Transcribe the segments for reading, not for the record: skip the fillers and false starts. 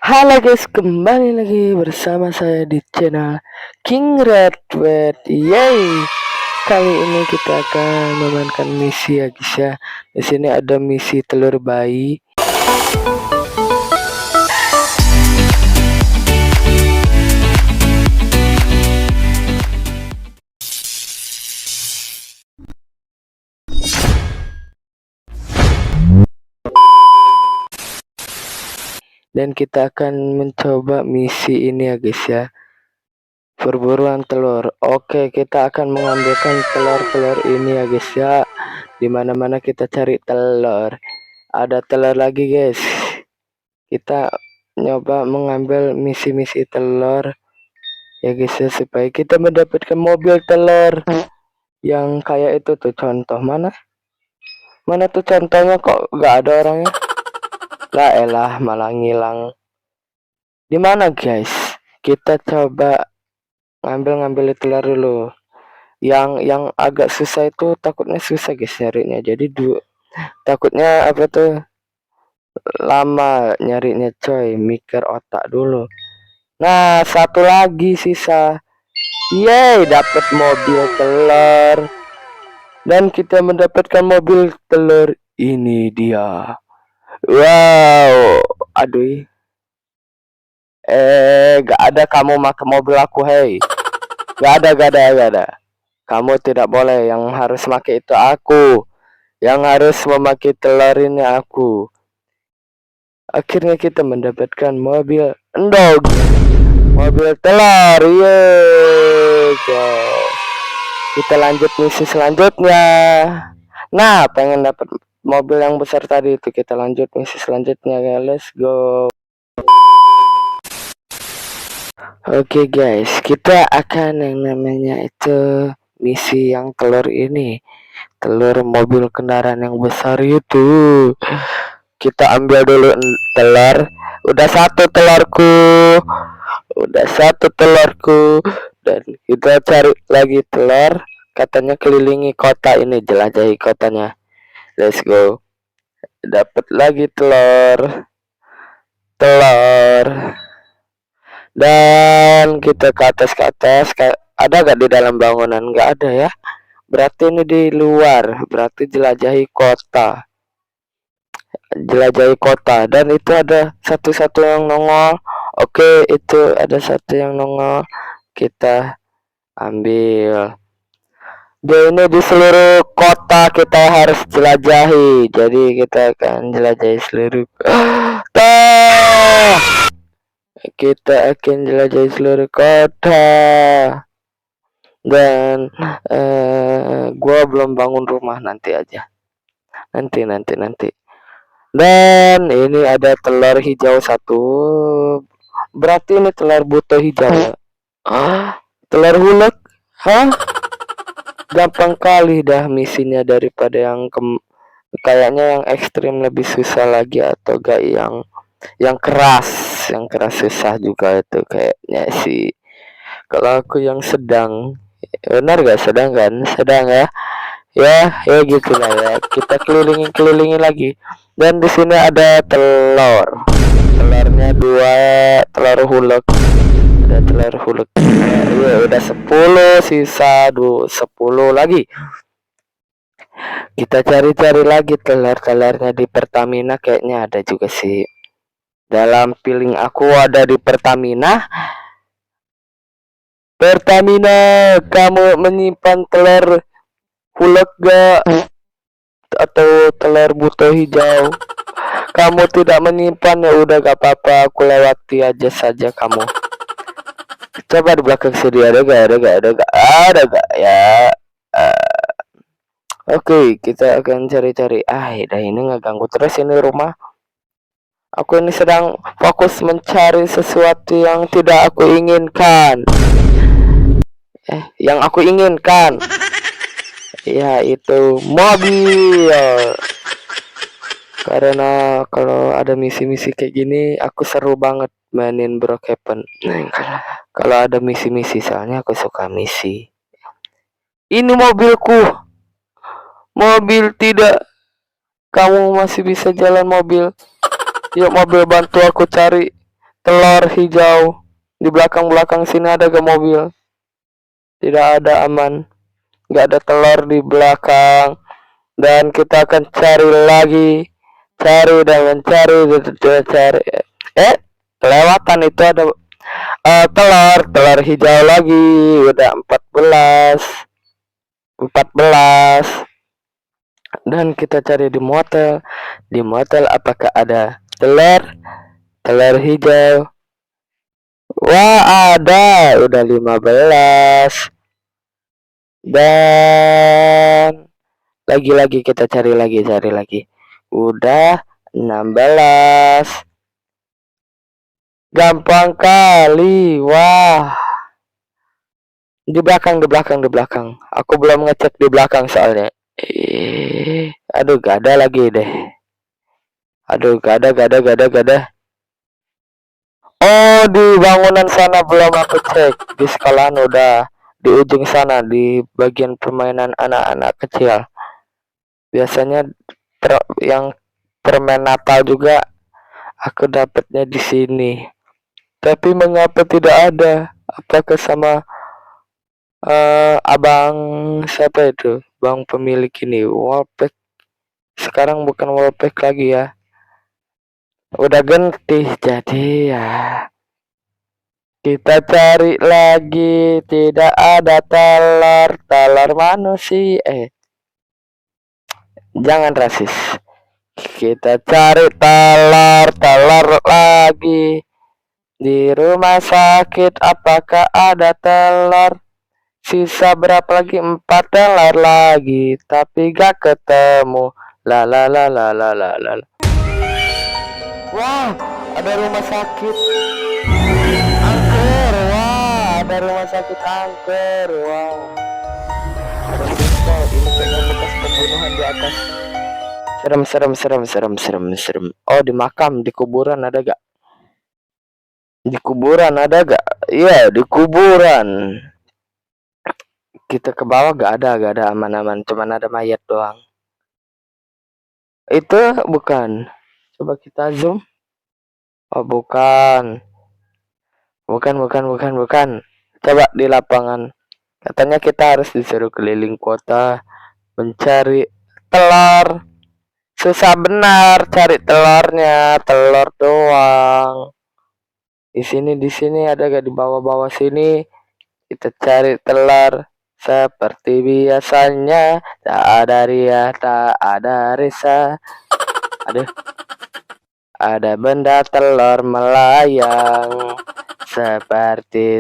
Halo guys, kembali lagi bersama saya di channel King Redwet. Yay! Kali ini kita akan memainkan misi ya guys ya. Di sini ada misi telur bayi. Dan kita akan mencoba misi ini ya guys ya. Perburuan telur. Oke, kita akan mengambilkan telur-telur ini ya guys ya. Dimana-mana kita cari telur. Ada telur lagi guys. Kita nyoba mengambil misi-misi telur ya guys ya, supaya kita mendapatkan mobil telur yang kayak itu tuh. Contoh mana tuh contohnya, kok nggak ada orangnya? Lah elah, malah ngilang. Di mana guys? Kita coba ngambil telur dulu. Yang agak susah itu, takutnya susah guys nyarinya. Jadi takutnya apa tuh, lama nyarinya coy, mikir otak dulu. Nah, satu lagi sisa. Yeay, dapat mobil telur. Dan kita mendapatkan mobil telur. Ini dia. Wow. Aduh. Gak ada kamu makan mobil aku, hei. Gak ada. Kamu tidak boleh. Yang harus pakai itu aku. Yang harus memakai telur ini aku. Akhirnya kita mendapatkan mobil endog. Mobil telur. Yeay. Kita lanjut misi selanjutnya. Nah, pengen dapat mobil yang besar tadi itu, kita lanjut misi selanjutnya ya. Let's go. Oke guys, kita akan yang namanya itu misi yang telur ini. Telur mobil kendaraan yang besar itu. Kita ambil dulu telur. Udah satu telurku. Dan kita cari lagi telur. Katanya kelilingi kota ini, jelajahi kotanya. Let's go. Dapat lagi telur. Dan kita ke atas. Ada gak di dalam bangunan? Nggak ada ya. Berarti ini di luar. Berarti jelajahi kota. Dan itu ada satu yang nongol. Oke, itu ada satu yang nongol. Kita ambil. Dia ini di seluruh kota kita harus jelajahi. Jadi kita akan jelajahi seluruh kota. Kita akan jelajahi seluruh kota. Dan gua belum bangun rumah, nanti aja. Nanti. Dan ini ada telur hijau satu. Berarti ini telur buto hijau. Telur hulek. Hah? Gampang kali dah misinya daripada yang kayaknya yang ekstrim lebih susah lagi, atau gak yang keras susah juga itu kayaknya sih. Kalau aku yang sedang, benar gak sedang kan? Sedang ya. Ya gitulah ya. Kita kelilingi lagi. Dan di sini ada telurnya 2 telur hulek. Ada telur hulek. Ya udah 10, sisa 10 lagi. Kita cari lagi telurnya di Pertamina, kayaknya ada juga sih. Dalam feeling aku ada di Pertamina. Kamu menyimpan telur hulek gak? Atau telur buto hijau? Kamu tidak menyimpan, ya udah gak apa-apa, aku lewati aja saja kamu. Coba di belakang sini ada gak ya. Oke, kita akan cari. Dah ini ngeganggu terus ini rumah. Aku ini sedang fokus mencari sesuatu yang tidak aku inginkan. Yang aku inginkan yaitu mobil. Karena kalau ada misi-misi kayak gini, aku seru banget mainin Brookhaven. Kalau ada misi-misi, soalnya aku suka misi. Ini mobilku. Mobil tidak. Kamu masih bisa jalan mobil. Yuk mobil, bantu aku cari. telur hijau. Di belakang sini ada gak mobil? Tidak ada, aman. Gak ada telur di belakang. Dan kita akan cari lagi, cari dan mencari, cari. Kelewatan itu ada telur hijau lagi. Udah 14. Dan kita cari di motel. Di motel apakah ada telur hijau? Wah, ada. Udah 15. Dan lagi kita cari lagi. Udah 16. Gampang kali. Wah. Di belakang. Aku belum ngecek di belakang soalnya. Aduh, gak ada lagi deh. Aduh, gak ada. Oh, di bangunan sana belum aku cek. Di sekolahan udah. Di ujung sana, di bagian permainan anak-anak kecil. Biasanya yang permen Natal juga aku dapatnya di sini. Tapi mengapa tidak ada? Apakah sama abang siapa itu? Bang pemilik ini wallpack. Sekarang bukan wallpack lagi ya. Udah ganti jadi ya. Kita cari lagi, tidak ada telur manusia. Jangan rasis. Kita cari telur lagi. Di rumah sakit apakah ada telur? Sisa berapa lagi? 4 telur lagi, tapi gak ketemu. La. Wah, ada rumah sakit angker. Ada rumah sakit angker. Wow. Ada pistol. Ini kayaknya bekas pembunuhan di atas. Serem. Oh, di makam, di kuburan ada gak? Iya, di kuburan. Kita ke bawah gak ada aman-aman. Cuman ada mayat doang. Itu bukan. Coba kita zoom. Oh, bukan. Coba di lapangan. Katanya kita harus disuruh keliling kota mencari telur. Susah benar cari telurnya, telur doang. Di sini ada gak di bawah sini? Kita cari telur seperti biasanya. Tak ada ria, tak ada risa. Aduh. Ada benda telur melayang seperti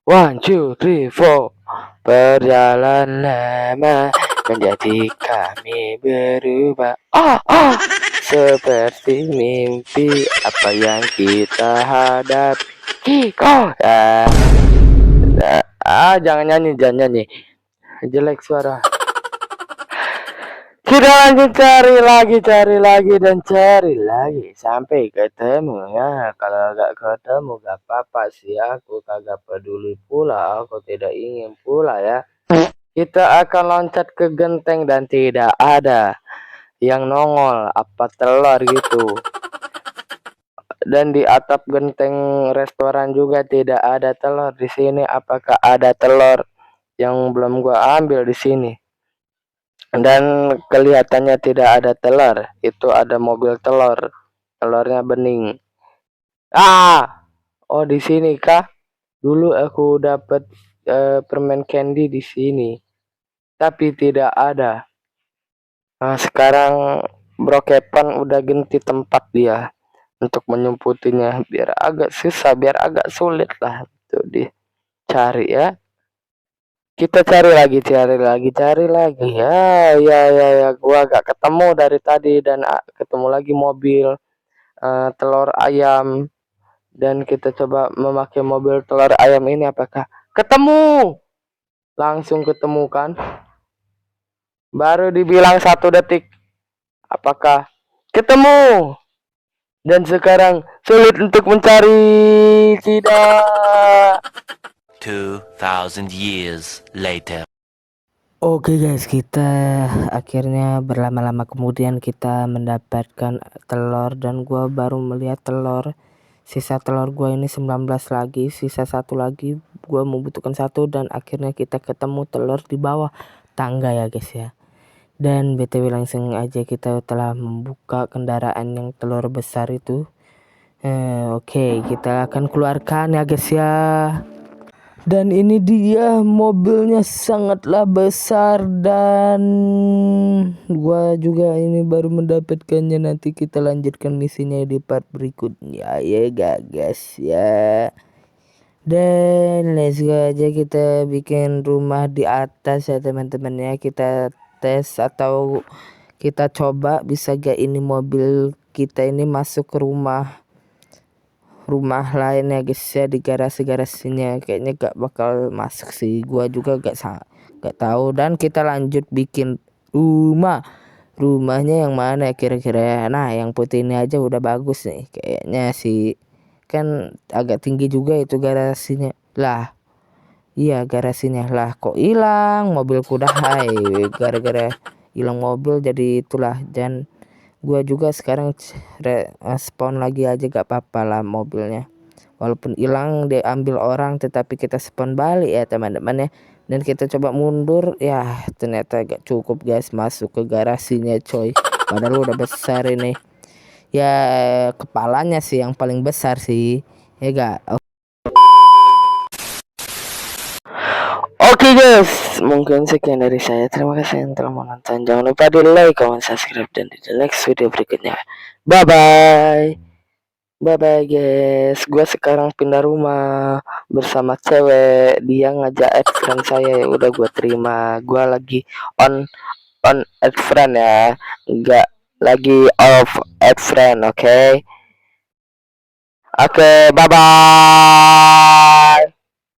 One, two, three, four. Berjalan lama menjadi kami berubah. Seperti mimpi apa yang kita hadapi. Jangan nyanyi. Jelek suara. Kita lanjut cari lagi sampai ketemu ya. Kalau gak ketemu gak apa-apa sih, aku kagak peduli pula, aku tidak ingin pula ya. Kita akan loncat ke genteng dan tidak ada yang nongol apa telur gitu. Dan di atap genteng restoran juga tidak ada telur. Di sini apakah ada telur yang belum gua ambil di sini? Dan kelihatannya tidak ada telur. Itu ada mobil telur. Telurnya bening. Oh, di sini kah? Dulu aku dapat permen candy di sini. Tapi tidak ada. Nah, sekarang Brokepan udah ganti tempat dia untuk menjemputinya biar agak susah, biar agak sulit lah itu dicari ya. Kita cari lagi ya. Gua gak ketemu dari tadi dan ketemu lagi mobil telur ayam. Dan kita coba memakai mobil telur ayam ini, apakah ketemu? Langsung ketemu kan? Baru dibilang 1 detik. Apakah ketemu? Dan sekarang sulit untuk mencari. Tidak. 2000 years later. Oke guys, kita akhirnya berlama-lama kemudian kita mendapatkan telur, dan gua baru melihat telur. Sisa telur gua ini 19 lagi, sisa satu lagi. Gua membutuhkan satu, dan akhirnya kita ketemu telur di bawah tangga ya guys ya. Dan BTW langsung aja kita telah membuka kendaraan yang telur besar itu. Oke, kita akan keluarkan ya guys ya. Dan ini dia, mobilnya sangatlah besar, dan gua juga ini baru mendapatkannya. Nanti kita lanjutkan misinya di part berikutnya ya guys ya. Dan let's go aja kita bikin rumah di atas ya teman-teman ya. Kita tes atau kita coba bisa gak ini mobil kita ini masuk ke rumah lain ya guys ya, di garasi-garasinya kayaknya gak bakal masuk sih. Gua juga gak tahu. Dan kita lanjut bikin rumahnya yang mana ya kira-kira ya. Nah, yang putih ini aja udah bagus nih kayaknya sih. Kan agak tinggi juga itu garasinya lah. Iya, garasinya lah kok hilang mobilku dah. Hai, gara-gara hilang mobil jadi itulah. Dan gua juga sekarang spawn lagi aja gak apa-apa lah mobilnya. Walaupun hilang diambil orang, tetapi kita spawn balik ya teman-teman ya. Dan kita coba mundur ya, ternyata gak cukup guys masuk ke garasinya coy. Padahal udah besar ini. Ya kepalanya sih yang paling besar sih. Ya gak? Oke guys, mungkin sekian dari saya. Terima kasih yang telah menonton. Jangan lupa di like, comment, subscribe, dan di next video berikutnya. Bye bye. Bye bye guys. Gua sekarang pindah rumah bersama cewek. Dia ngajak add friend saya, ya udah gua terima. Gua lagi on add friend ya. Enggak lagi off add friend, oke? Oke, bye bye.